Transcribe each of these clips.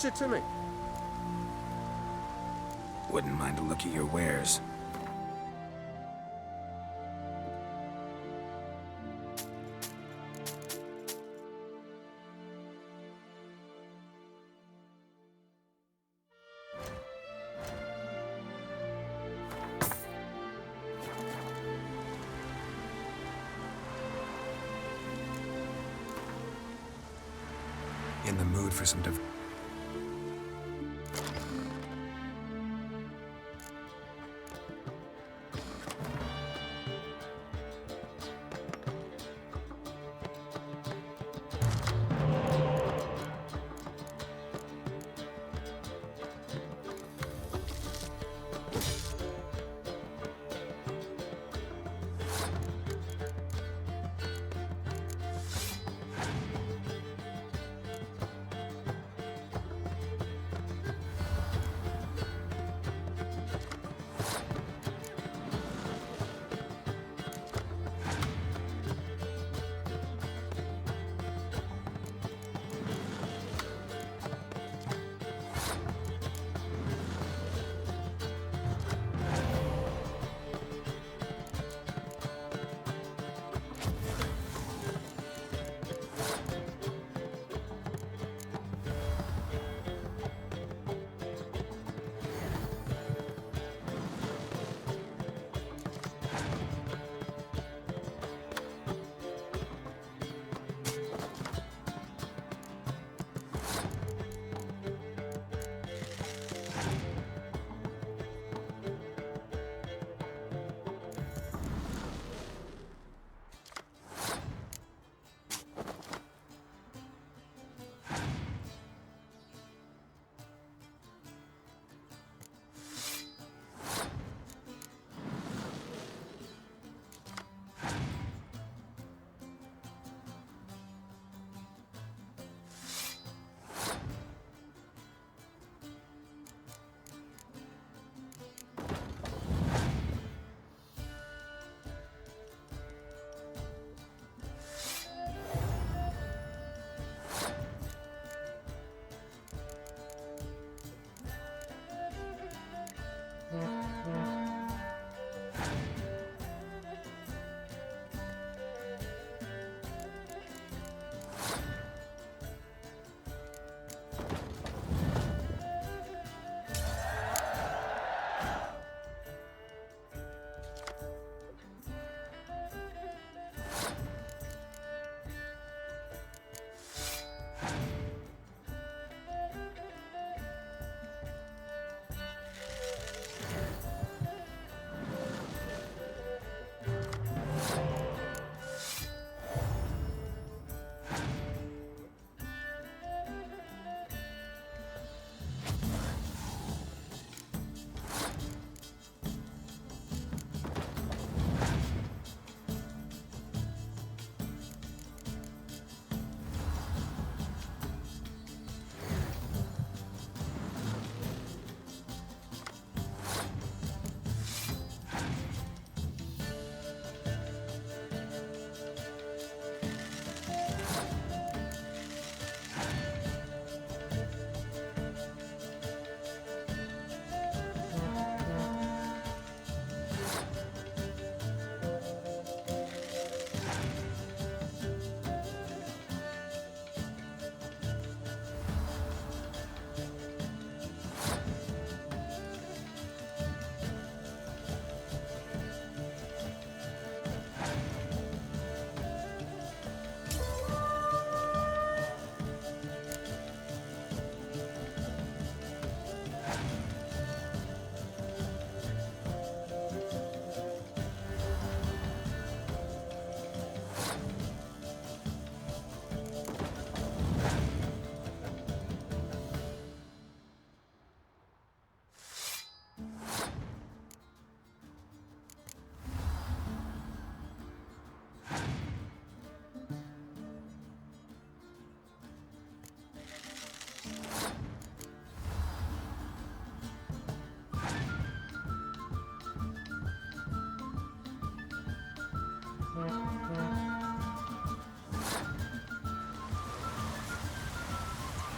It to me. Wouldn't mind a look at your wares. In the mood for some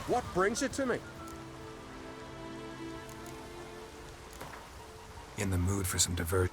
What brings you to me? In the mood for some divert.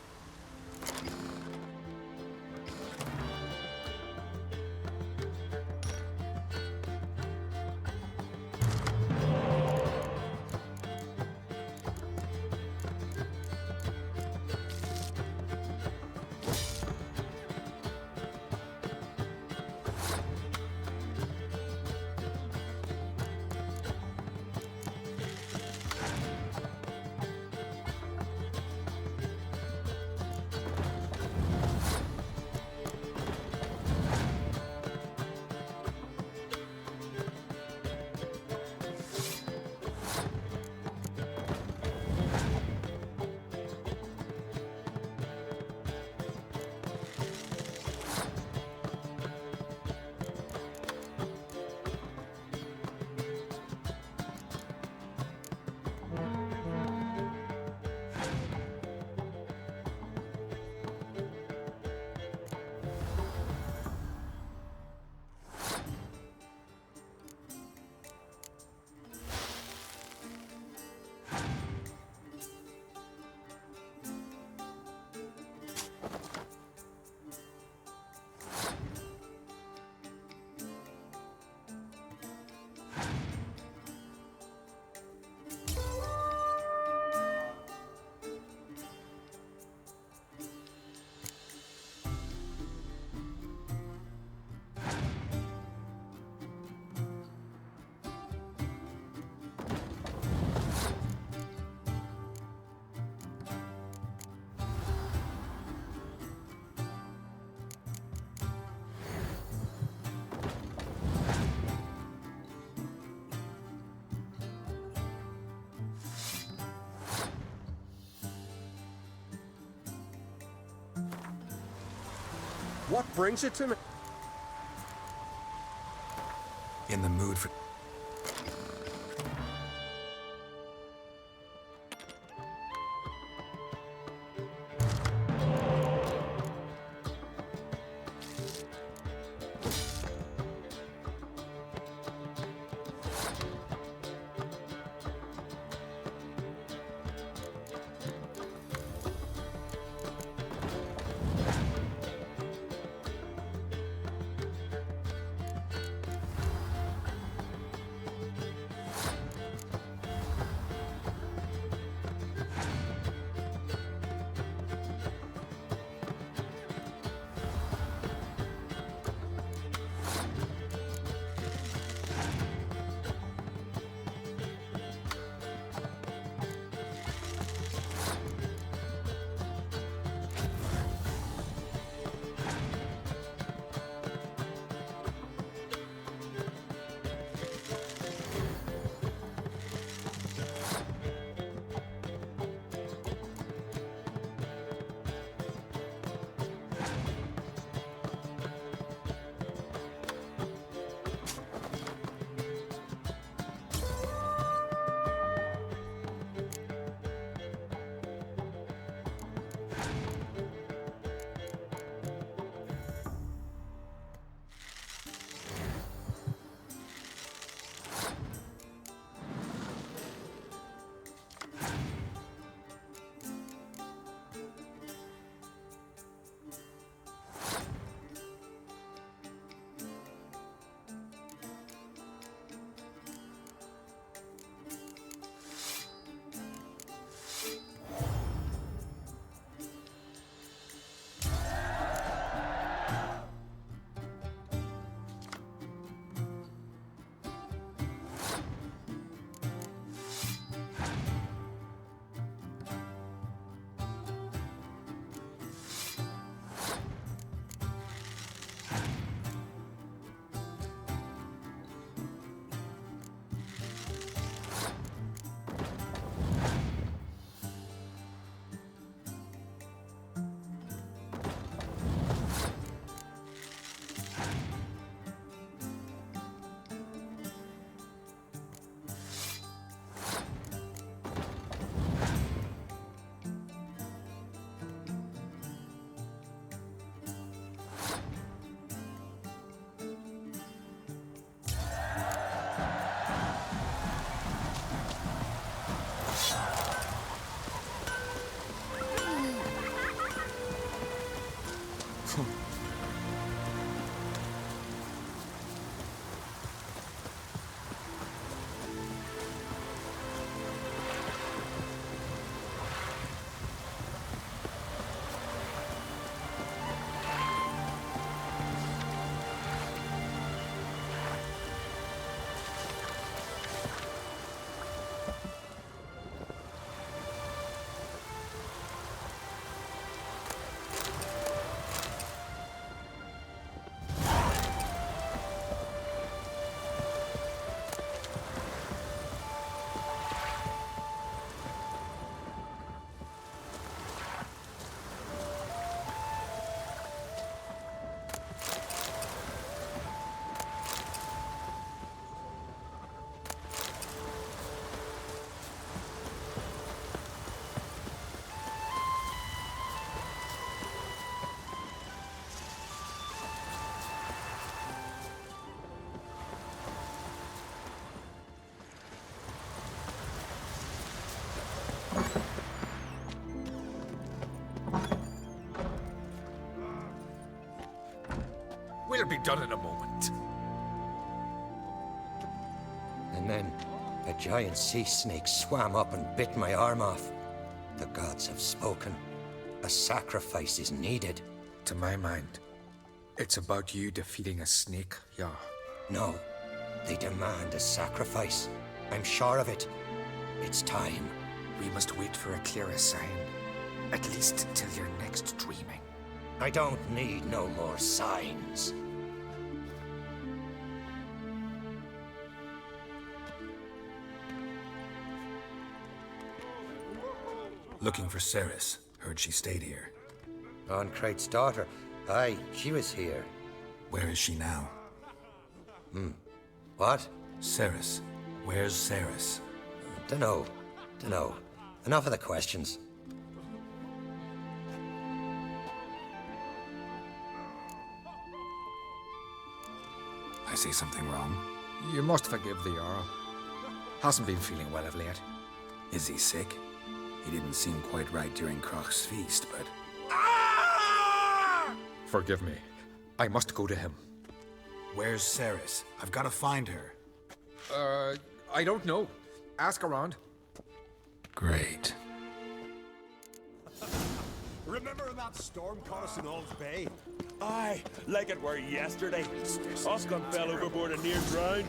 What brings it to me? In the mood for... We'll be done in a moment. And then a giant sea snake swam up and bit my arm off. The gods have spoken. A sacrifice is needed. To my mind, it's about you defeating a snake, yeah. No, they demand a sacrifice. I'm sure of it. It's time. We must wait for a clearer sign. At least till your next dreaming. I don't need no more signs. Looking for Ceres. Heard she stayed here. Oncrate's daughter. Aye, she was here. Where is she now? What? Ceres. Where's Ceres? Dunno. Enough of the questions. I say something wrong? You must forgive the Jarl. Hasn't been feeling well of late. Is he sick? He didn't seem quite right during Crach's feast, but... Forgive me. I must go to him. Where's Ceres? I've got to find her. I don't know. Ask around. Great. Remember when that storm caught us in Ald's Bay? Aye, like it were yesterday. Oscar fell overboard and near drowned.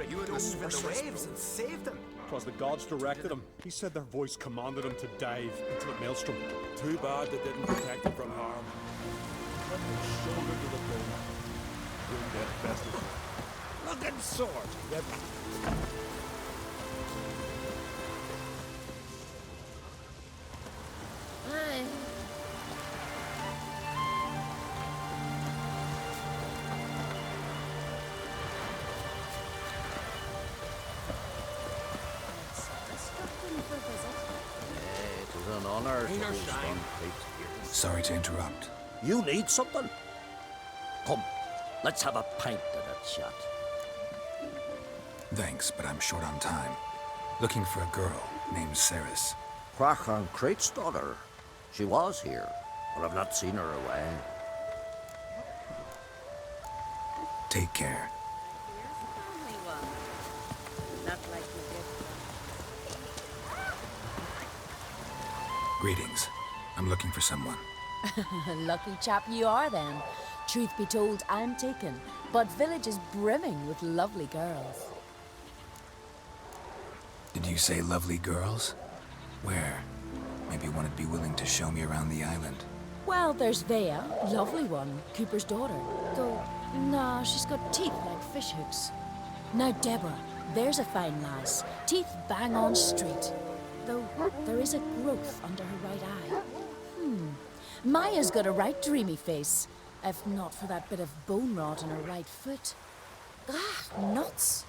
You had dove in the waves and saved him. 'Twas the gods directed him. He said their voice commanded him to dive into the maelstrom. Too bad they didn't protect him from harm. Put his shoulder to the bone. Wound that festive. Looking sword. Hi. It was an honor to host Oncrate. Sorry to interrupt. You need something? Come, let's have a pint of that shot. Thanks, but I'm short on time. Looking for a girl named Ceres. Crach Oncrate's daughter. She was here, but I've not seen her away. Take care. Only one. Not like you Greetings. I'm looking for someone. Lucky chap you are then. Truth be told, I'm taken, but village is brimming with lovely girls. Did you say lovely girls? Where? Maybe one would be willing to show me around the island. Well, there's Vea, lovely one, Cooper's daughter. Though, nah, she's got teeth like fish hooks. Now Deborah, there's a fine lass, teeth bang on straight. Though there is a growth under her right eye. Maya's got a right dreamy face, if not for that bit of bone rot in her right foot. Ah, nuts.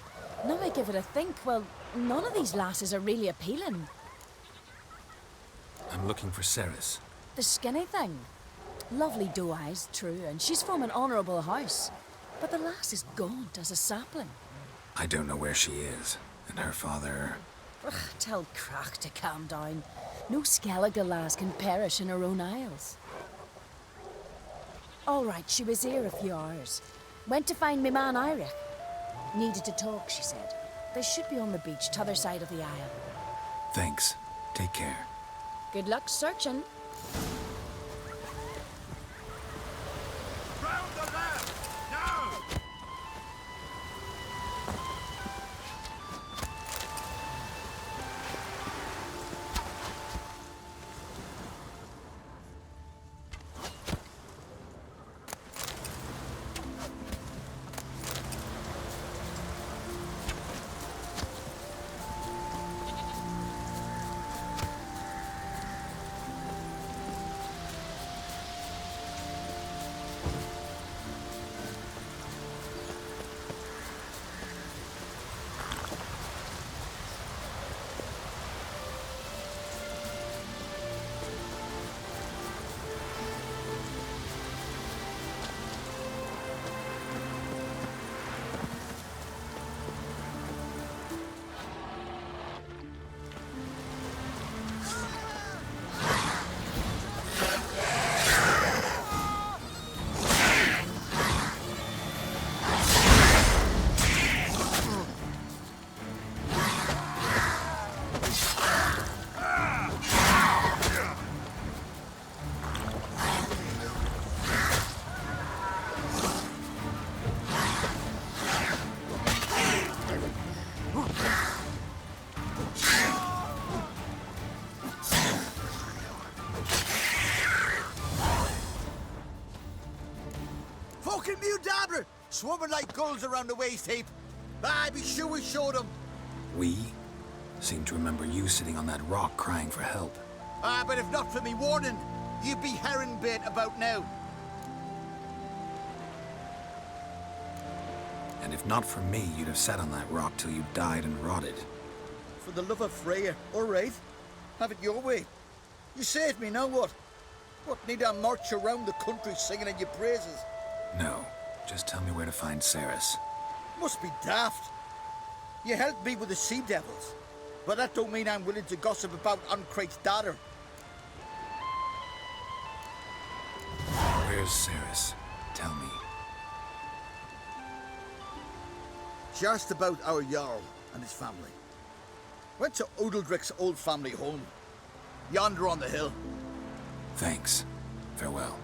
Now I give it a think, well, none of these lasses are really appealing. I'm looking for Ceres. The skinny thing. Lovely doe eyes, true, and she's from an honourable house. But the lass is gaunt as a sapling. I don't know where she is, and her father... Ugh, tell Crach to calm down. No Skellige lass can perish in her own isles. All right, she was here a few hours. Went to find me man Iric. Needed to talk, she said. They should be on the beach, t'other side of the isle. Thanks. Take care. Good luck searching. Round the left! Now! Fucking Mudabra! Swarming like gulls around the waist heap. Ah, be sure we showed them. We? Seem to remember you sitting on that rock crying for help. Ah, but if not for me warning, you'd be herring bait about now. And if not for me, you'd have sat on that rock till you died and rotted. For the love of Freya, all right. Have it your way. You saved me, now what? What, need I march around the country singing in your praises? No, just tell me where to find Ceres. Must be daft. You helped me with the Sea Devils, but that don't mean I'm willing to gossip about Uncrate's daughter. Where's Ceres? Tell me. She asked about our Jarl and his family. Went to Udaldric's old family home. Yonder on the hill. Thanks. Farewell.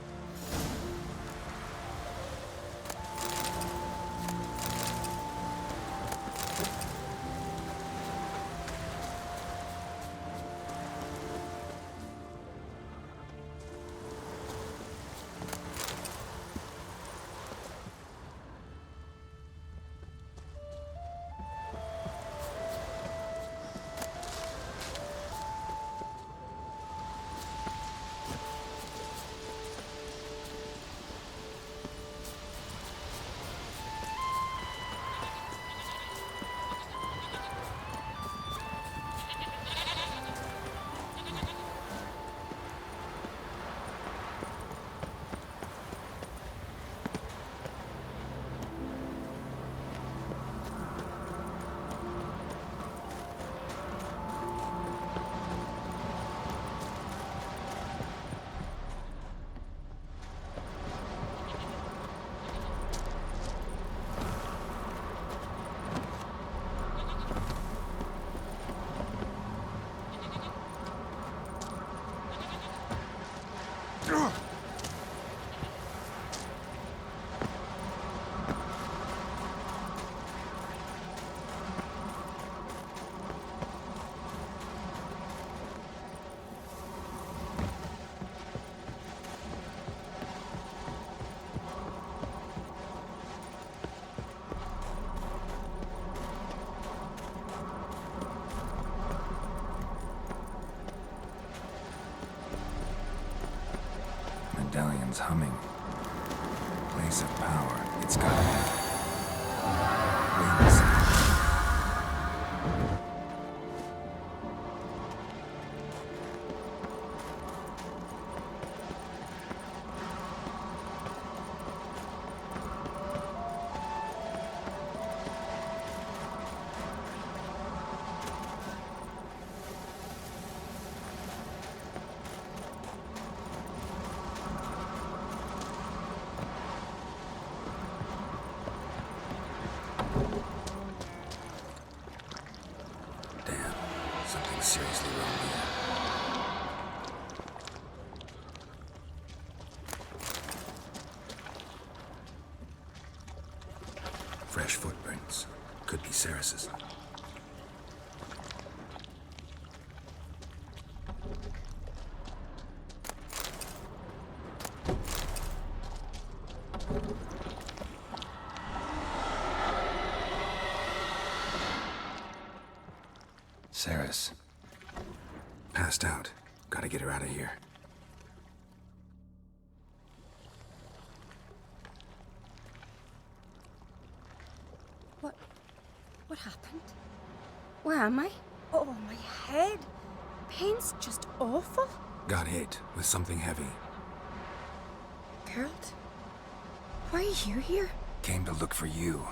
Medallion's humming. Place of power. It's got to be. Wait a second. Something seriously wrong here. Fresh footprints. Could be Ceres's. Ceres. Passed out. Gotta get her out of here. What happened? Where am I? Oh, my head. Pain's just awful. Got hit with something heavy. Geralt? Why are you here? Came to look for you.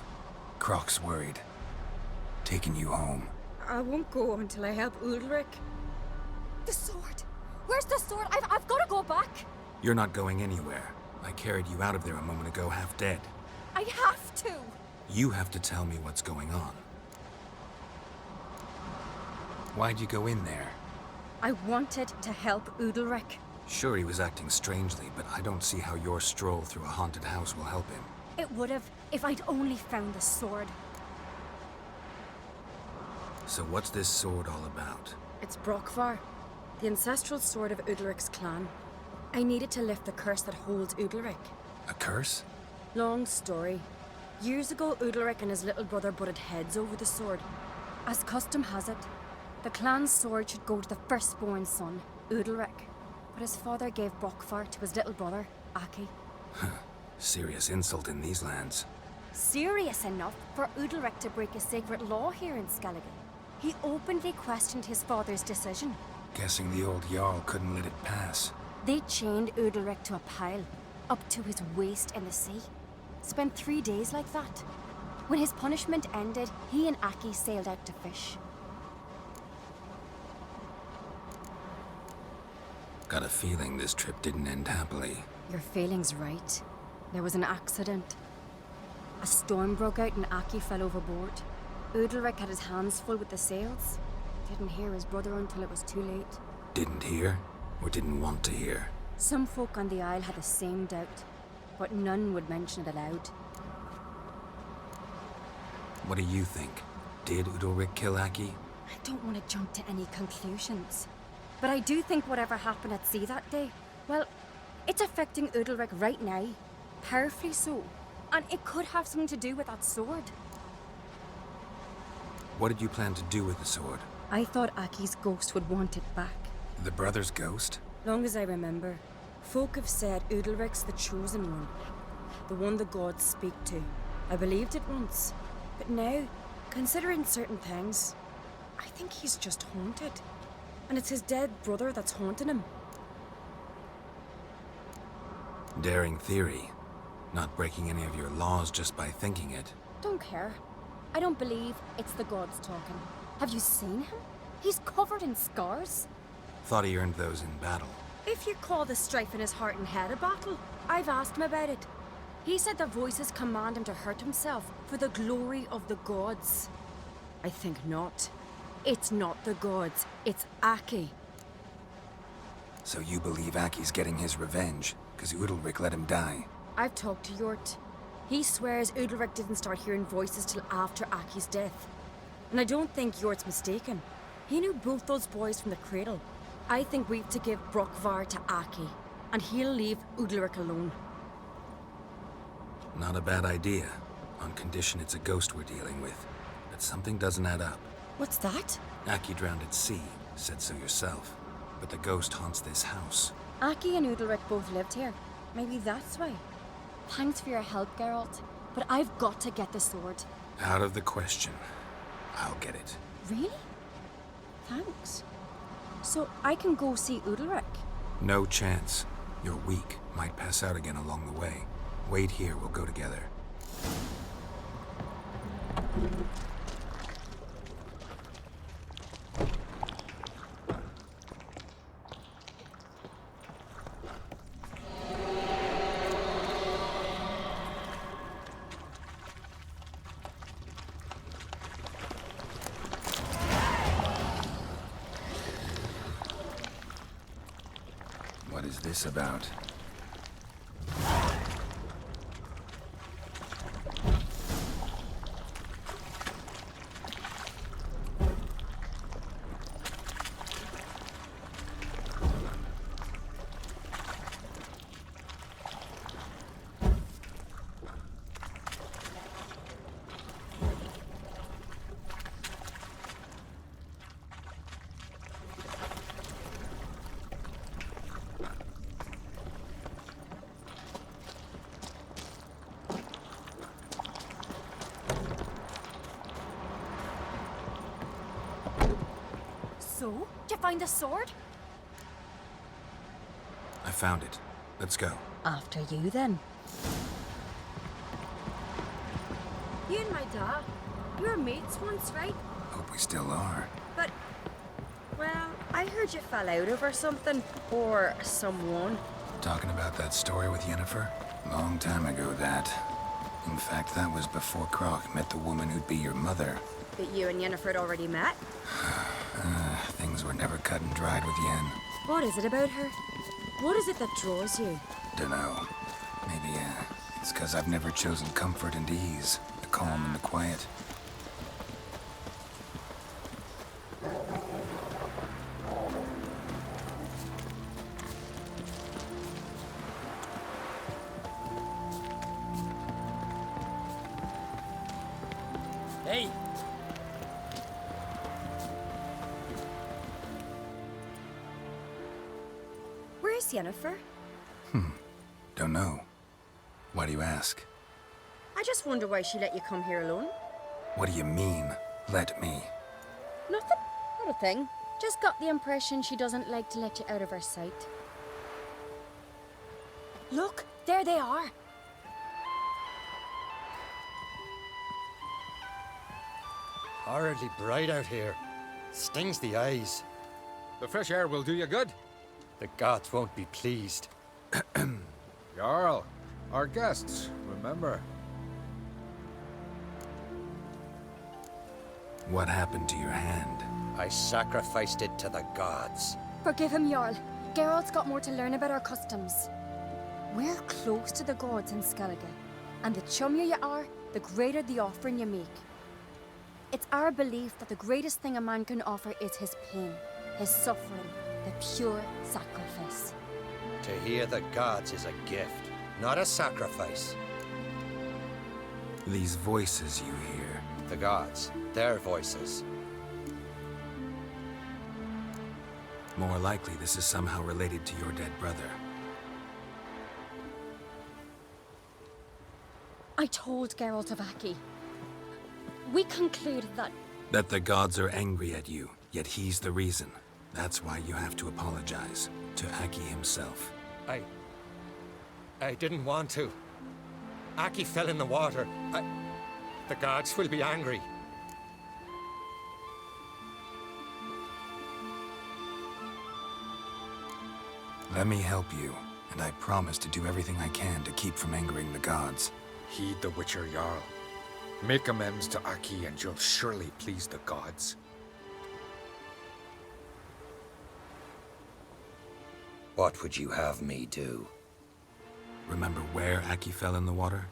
Croc's worried. Taking you home. I won't go until I help Udalric. The sword! Where's the sword? I've got to go back! You're not going anywhere. I carried you out of there a moment ago, half dead. I have to! You have to tell me what's going on. Why'd you go in there? I wanted to help Udalric. Sure, he was acting strangely, but I don't see how your stroll through a haunted house will help him. It would have if I'd only found the sword. So what's this sword all about? It's Brokvar, the ancestral sword of Udalric's clan. I needed to lift the curse that holds Udalric. A curse? Long story. Years ago, Udalric and his little brother butted heads over the sword. As custom has it, the clan's sword should go to the firstborn son, Udalric. But his father gave Brokvar to his little brother, Aki. Serious insult in these lands. Serious enough for Udalric to break a sacred law here in Skellige. He openly questioned his father's decision. Guessing the old Jarl couldn't let it pass. They chained Udalric to a pile, up to his waist in the sea. Spent 3 days like that. When his punishment ended, he and Aki sailed out to fish. Got a feeling this trip didn't end happily. Your feeling's right. There was an accident. A storm broke out and Aki fell overboard. Udalric had his hands full with the sails. Didn't hear his brother until it was too late. Didn't hear? Or didn't want to hear? Some folk on the Isle had the same doubt, but none would mention it aloud. What do you think? Did Udalric kill Aki? I don't want to jump to any conclusions. But I do think whatever happened at sea that day, well, it's affecting Udalric right now. Powerfully so. And it could have something to do with that sword. What did you plan to do with the sword? I thought Aki's ghost would want it back. The brother's ghost? Long as I remember, folk have said Udalric's the chosen one. The one the gods speak to. I believed it once. But now, considering certain things, I think he's just haunted. And it's his dead brother that's haunting him. Daring theory. Not breaking any of your laws just by thinking it. Don't care. I don't believe it's the gods talking. Have you seen him? He's covered in scars. Thought he earned those in battle. If you call the strife in his heart and head a battle, I've asked him about it. He said the voices command him to hurt himself for the glory of the gods. I think not. It's not the gods, it's Aki. So you believe Aki's getting his revenge, because Udalric let him die? I've talked to Yort. He swears Udalric didn't start hearing voices till after Aki's death. And I don't think Yort's mistaken. He knew both those boys from the cradle. I think we've to give Brokvar to Aki, and he'll leave Udalric alone. Not a bad idea, on condition it's a ghost we're dealing with. But something doesn't add up. What's that? Aki drowned at sea, said so yourself. But the ghost haunts this house. Aki and Udalric both lived here. Maybe that's why. Thanks for your help, Geralt. But I've got to get the sword. Out of the question. I'll get it. Really? Thanks. So I can go see Udalric? No chance. You're weak. Might pass out again along the way. Wait here, we'll go together. What is this about? So, did you find the sword? I found it. Let's go. After you, then. You and my dad, you were mates once, right? Hope we still are. But, well, I heard you fell out over something. Or someone. Talking about that story with Yennefer? Long time ago, that. In fact, that was before Croc met the woman who'd be your mother. But you and Yennefer had already met? Things were never cut and dried with Yen. What is it about her? What is it that draws you? Dunno. Maybe, it's 'cause I've never chosen comfort and ease. The calm and the quiet. Hey! Where is Yennefer? Don't know. Why do you ask? I just wonder why she let you come here alone. What do you mean, let me? Nothing. Not a thing. Just got the impression she doesn't like to let you out of her sight. Look, there they are. Horridly bright out here. Stings the eyes. The fresh air will do you good. The gods won't be pleased. Jarl, our guests, remember. What happened to your hand? I sacrificed it to the gods. Forgive him, Jarl. Geralt's got more to learn about our customs. We're close to the gods in Skellige, and the chummier you are, the greater the offering you make. It's our belief that the greatest thing a man can offer is his pain, his suffering, the pure sacrifice. To hear the gods is a gift, not a sacrifice. These voices you hear. The gods, their voices. More likely this is somehow related to your dead brother. I told Geralt of Aki. We concluded that That the gods are angry at you, yet he's the reason. That's why you have to apologize to Aki himself. I didn't want to. Aki fell in the water. The gods will be angry. Let me help you, and I promise to do everything I can to keep from angering the gods. Heed the Witcher Jarl. Make amends to Aki and you'll surely please the gods. What would you have me do? Remember where Aki fell in the water?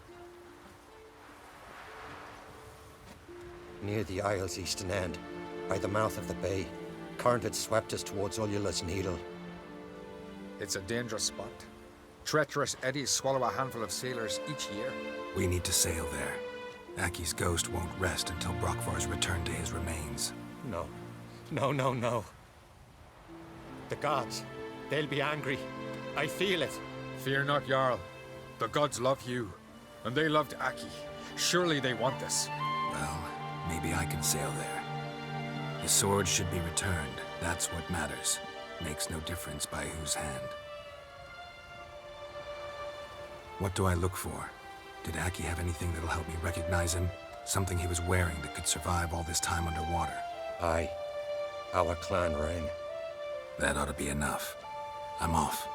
Near the Isle's eastern end, by the mouth of the bay. Current had swept us towards Ullula's Needle. It's a dangerous spot. Treacherous eddies swallow a handful of sailors each year. We need to sail there. Aki's ghost won't rest until Brokvar's returned to his remains. No. No. The gods, they'll be angry. I feel it. Fear not, Jarl. The gods love you, and they loved Aki. Surely they want this. Well, maybe I can sail there. The sword should be returned. That's what matters. Makes no difference by whose hand. What do I look for? Did Aki have anything that'll help me recognize him? Something he was wearing that could survive all this time underwater? Aye. Our clan ring. That ought to be enough. I'm off.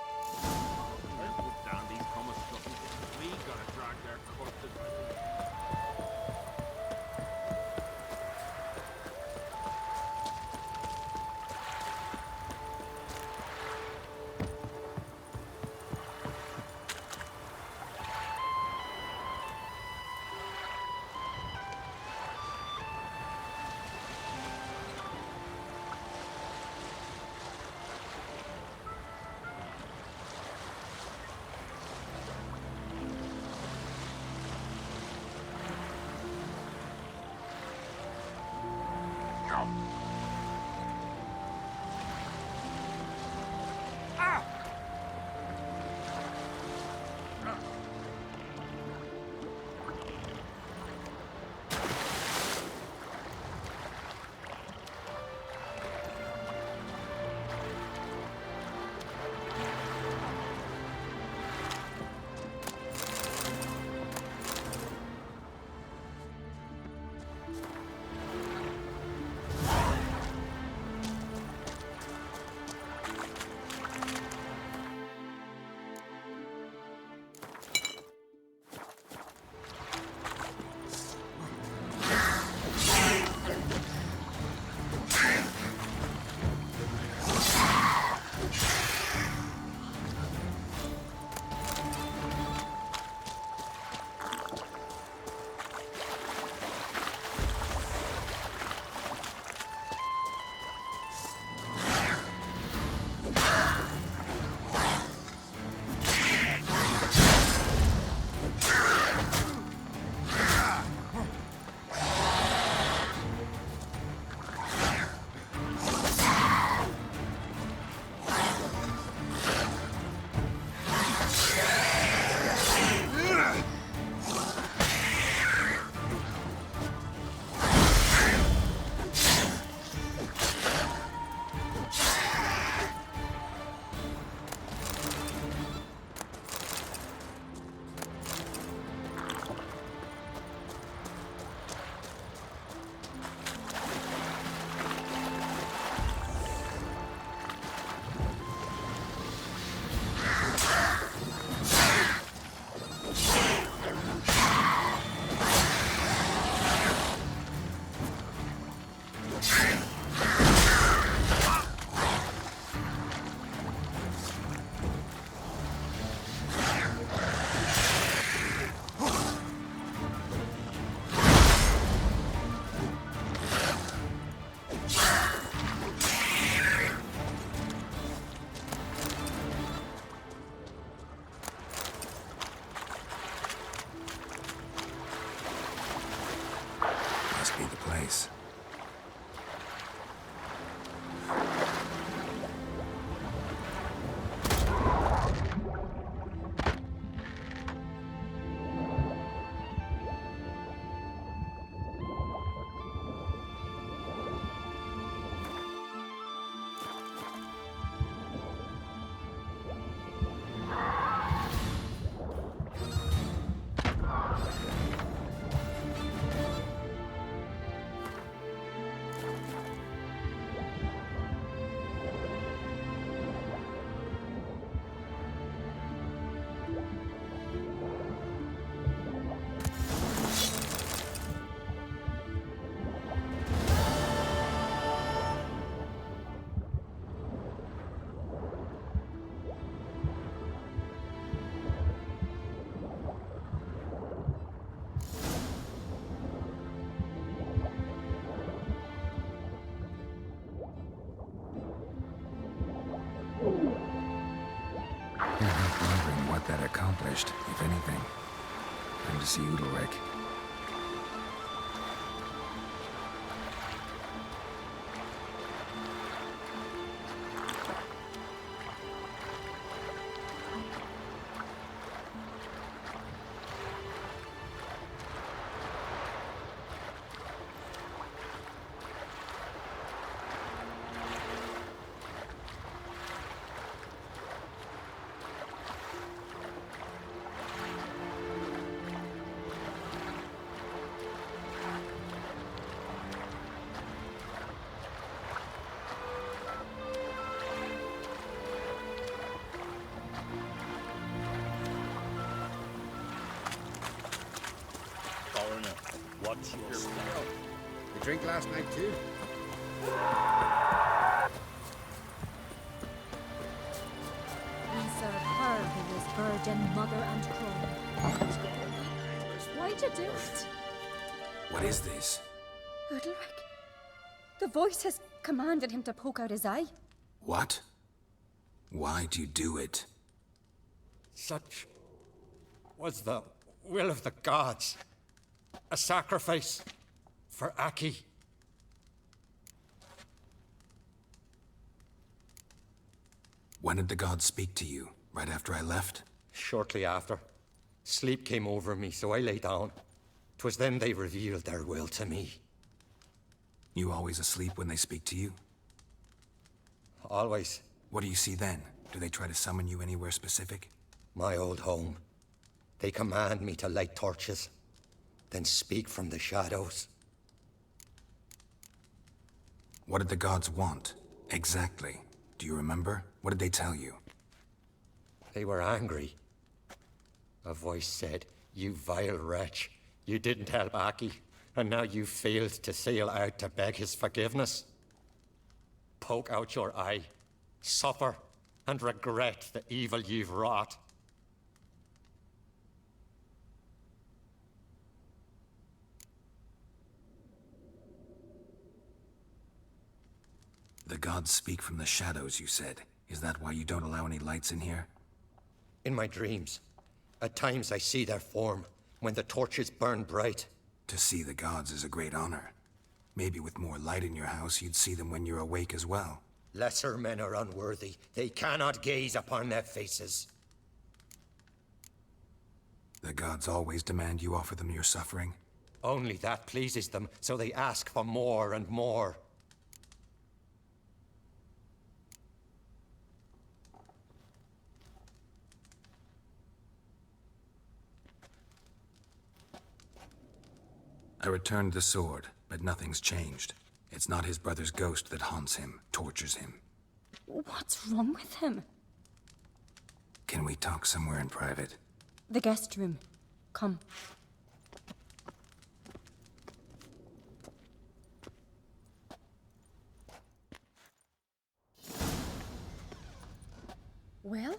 got that accomplished, if anything. Time to see Udalryk. Foreigner, what's your style? You drink last night too? We serve her who is virgin, mother, and crone. Why'd you do it? What is this? Udalryk. The voice has commanded him to poke out his eye. What? Why do you do it? Such was the will of the gods. A sacrifice for Aki. When did the gods speak to you? Right after I left? Shortly after. Sleep came over me, so I lay down. 'Twas then they revealed their will to me. You always asleep when they speak to you? Always. What do you see then? Do they try to summon you anywhere specific? My old home. They command me to light torches, then speak from the shadows. What did the gods want? Exactly. Do you remember? What did they tell you? They were angry. A voice said, "You vile wretch. You didn't help Aki, and now you failed to sail out to beg his forgiveness. Poke out your eye, suffer, and regret the evil you've wrought." The gods speak from the shadows, you said. Is that why you don't allow any lights in here? In my dreams, at times I see their form, when the torches burn bright. To see the gods is a great honor. Maybe with more light in your house, you'd see them when you're awake as well. Lesser men are unworthy. They cannot gaze upon their faces. The gods always demand you offer them your suffering? Only that pleases them, so they ask for more and more. I returned the sword, but nothing's changed. It's not his brother's ghost that haunts him, tortures him. What's wrong with him? Can we talk somewhere in private? The guest room. Come. Well,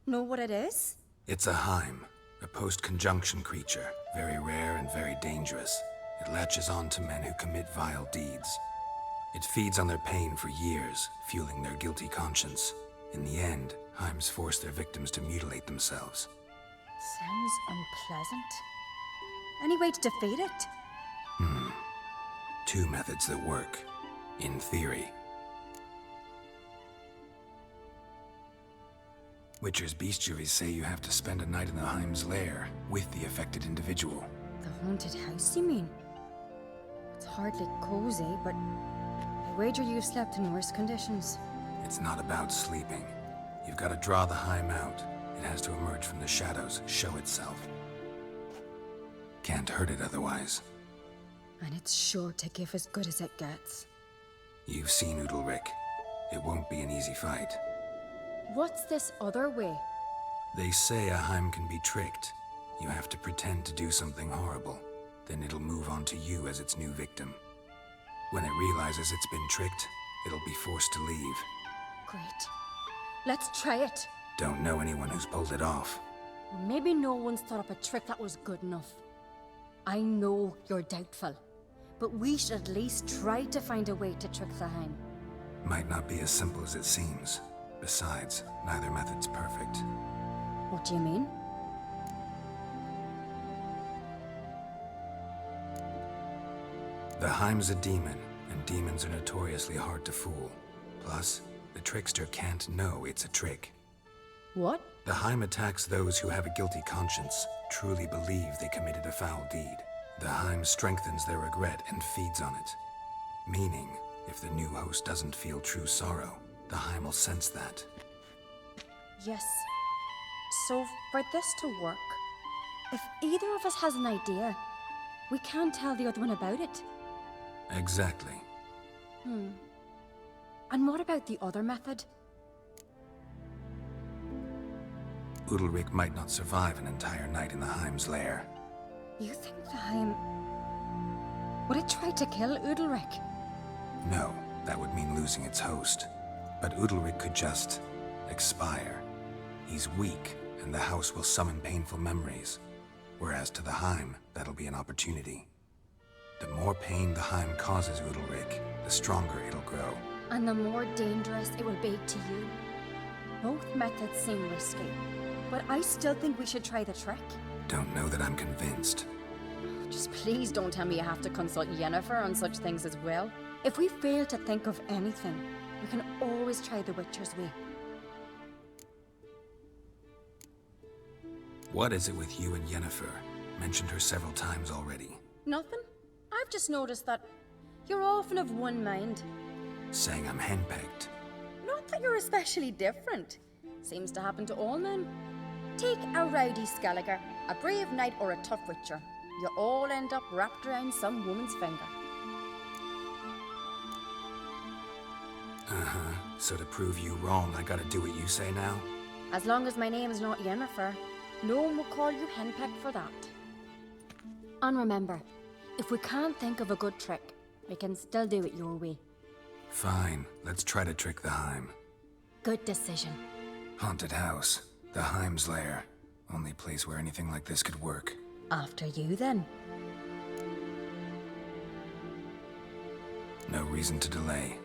know what it is? It's a Heim, a post-conjunction creature, very rare and very dangerous. It latches on to men who commit vile deeds. It feeds on their pain for years, fueling their guilty conscience. In the end, Heims force their victims to mutilate themselves. Sounds unpleasant. Any way to defeat it? Two methods that work, in theory. Witcher's bestiaries say you have to spend a night in the Heim's lair with the affected individual. The haunted house, you mean? It's hardly cozy, but I wager you've slept in worse conditions. It's not about sleeping. You've got to draw the Heim out. It has to emerge from the shadows, show itself. Can't hurt it otherwise. And it's sure to give as good as it gets. You've seen Udalryk. It won't be an easy fight. What's this other way? They say a Heim can be tricked. You have to pretend to do something horrible. Then it'll move on to you as its new victim. When it realizes it's been tricked, it'll be forced to leave. Great. Let's try it. Don't know anyone who's pulled it off. Maybe no one's thought up a trick that was good enough. I know you're doubtful, but we should at least try to find a way to trick the Heim. Might not be as simple as it seems. Besides, neither method's perfect. We'll What do you mean? The Heim's a demon, and demons are notoriously hard to fool. Plus, the trickster can't know it's a trick. What? The Heim attacks those who have a guilty conscience, truly believe they committed a foul deed. The Heim strengthens their regret and feeds on it. Meaning, if the new host doesn't feel true sorrow, the Heim will sense that. Yes. So, for this to work, if either of us has an idea, we can't tell the other one about it. Exactly. And what about the other method? Udalryk might not survive an entire night in the Heim's lair. You think the Heim... would it try to kill Udalryk? No, that would mean losing its host. But Udalryk could just expire. He's weak, and the house will summon painful memories. Whereas to the Heim, that'll be an opportunity. The more pain the Heim causes Udalryk, the stronger it'll grow. And the more dangerous it will be to you. Both methods seem risky, but I still think we should try the trick. Don't know that I'm convinced. Just please don't tell me you have to consult Yennefer on such things as well. If we fail to think of anything, we can always try the Witcher's way. What is it with you and Yennefer? Mentioned her several times already. Nothing. I've just noticed that you're often of one mind. Saying I'm henpecked. Not that you're especially different. Seems to happen to all men. Take a rowdy Skelliger, a brave knight, or a tough witcher. You all end up wrapped around some woman's finger. Uh-huh. So to prove you wrong, I gotta do what you say now? As long as my name's not Yennefer, no one will call you henpecked for that. And remember, if we can't think of a good trick, we can still do it your way. Fine, let's try to trick the Heim. Good decision. Haunted house. The Heim's lair. Only place where anything like this could work. After you, then. No reason to delay.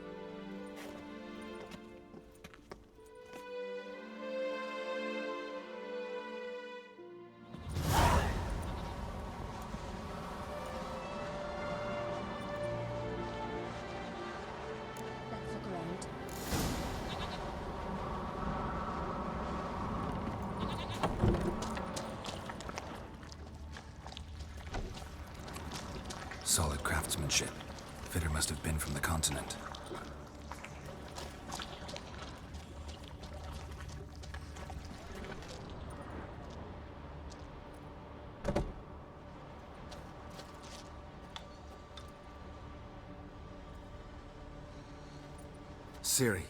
Let's look around. Solid craftsmanship. Fitter must have been from the continent. Ciri.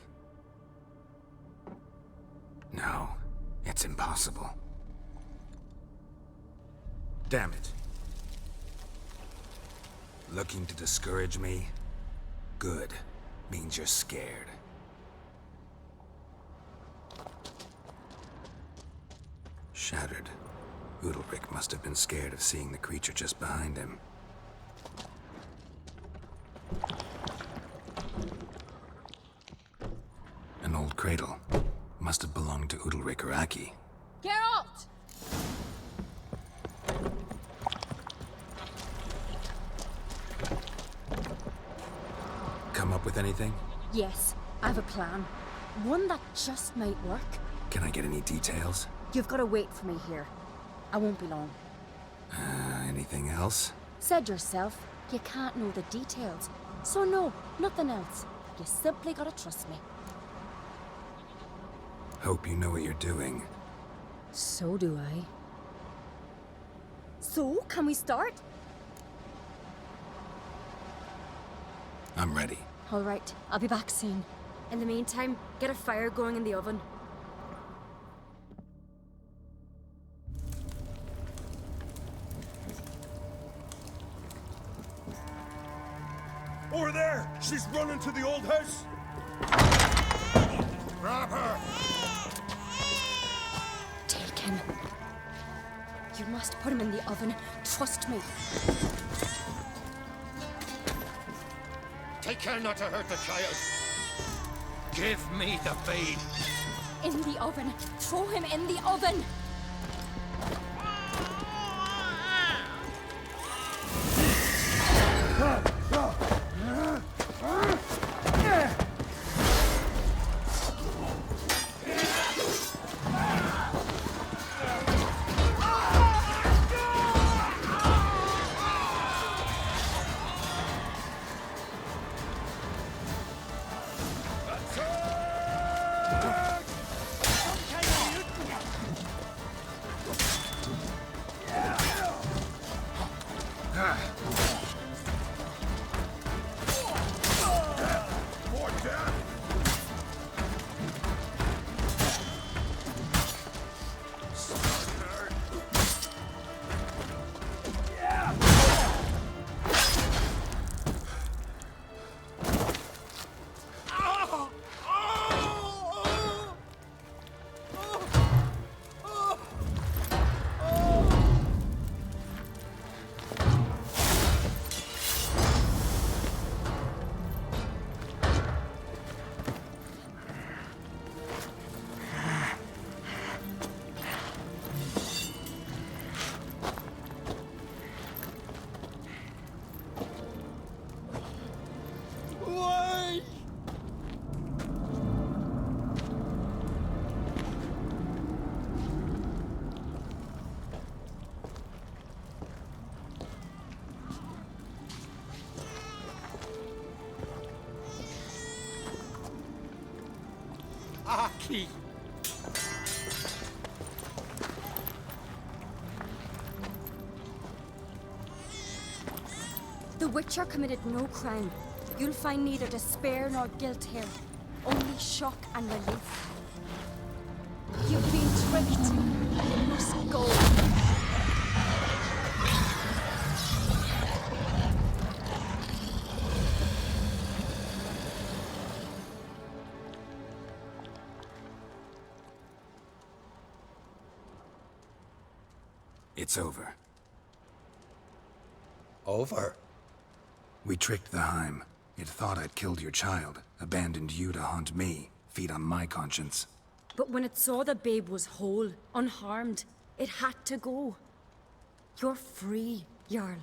No, it's impossible. Damn it. Looking to discourage me? Good. Means you're scared. Shattered. Udalryk must have been scared of seeing the creature just behind him. An old cradle. Must have belonged to Udalryk or Aki. Geralt! Come up with anything? Yes, I have a plan. One that just might work. Can I get any details? You've got to wait for me here. I won't be long. Anything else? Said yourself, you can't know the details. So no, nothing else. You simply gotta trust me. Hope you know what you're doing. So do I. So, can we start? I'm ready. All right, I'll be back soon. In the meantime, get a fire going in the oven. Over there! She's running to the old house! Grab her! Take him. You must put him in the oven. Trust me. Take care not to hurt the child. Give me the babe. In the oven. Throw him in the oven. Aki! The Witcher committed no crime. You'll find neither despair nor guilt here. Only shock and relief. You've been tricked. You must go. It's over. Over? We tricked the Heim. It thought I'd killed your child, abandoned you to haunt me, feed on my conscience. But when it saw the babe was whole, unharmed, it had to go. You're free, Jarl.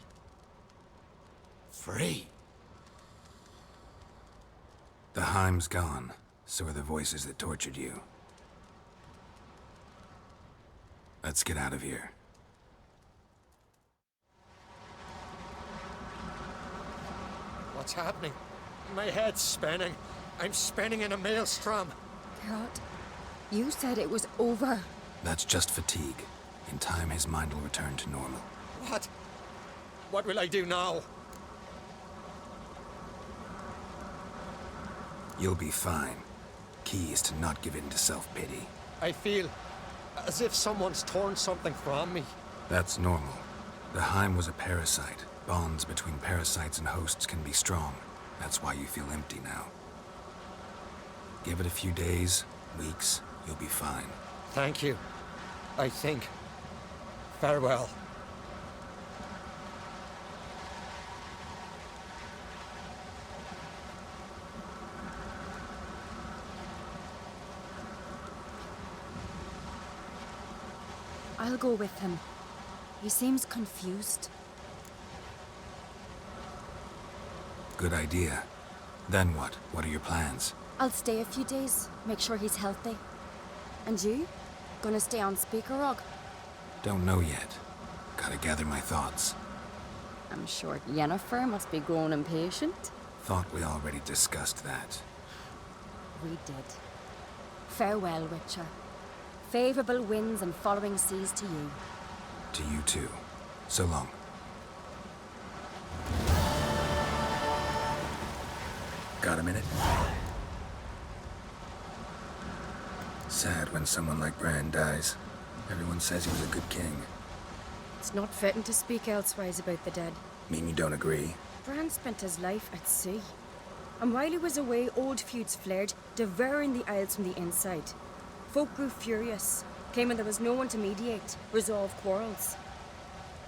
Free? The Heim's gone, so are the voices that tortured you. Let's get out of here. What's happening? My head's spinning. I'm spinning in a maelstrom. Geralt, you said it was over. That's just fatigue. In time, his mind will return to normal. What? What will I do now? You'll be fine. Key is to not give in to self-pity. I feel as if someone's torn something from me. That's normal. The Heim was a parasite. Bonds between parasites and hosts can be strong. That's why you feel empty now. Give it a few days, weeks, you'll be fine. Thank you. I think. Farewell. I'll go with him. He seems confused. Good idea. Then what? What are your plans? I'll stay a few days, make sure he's healthy. And you? Gonna stay on Speaker Rock? Don't know yet. Gotta gather my thoughts. I'm sure Yennefer must be growing impatient. Thought we already discussed that. We did. Farewell, Witcher. Favorable winds and following seas to you. To you too. So long. Got a minute? Sad when someone like Bran dies. Everyone says he was a good king. It's not fitting to speak elsewise about the dead. Mean you don't agree? Bran spent his life at sea. And while he was away, old feuds flared, devouring the Isles from the inside. Folk grew furious, claiming there was no one to mediate, resolve quarrels.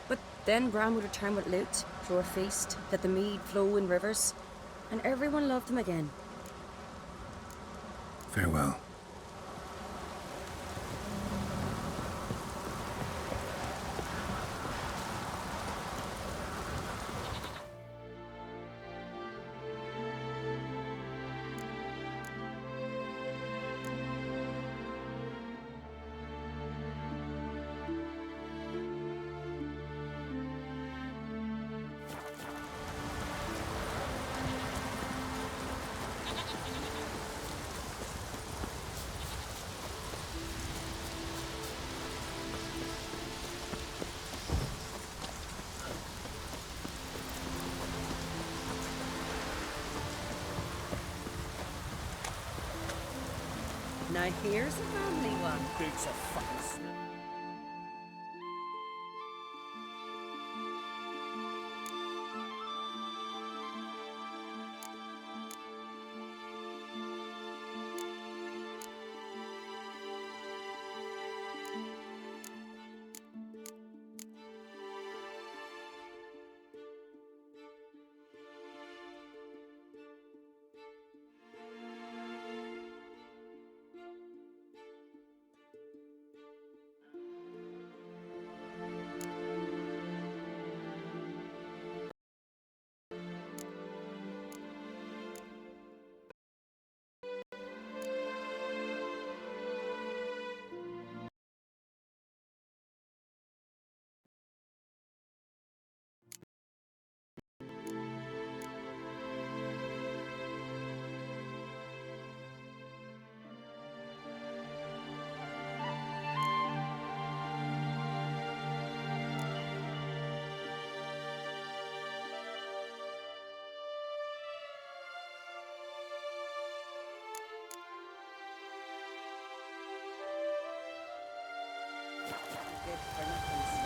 But then Bran would return with loot, throw a feast, let the mead flow in rivers, and everyone loved him again. Farewell. Now here's a family one. Boots of fucking snake. Good for nothing.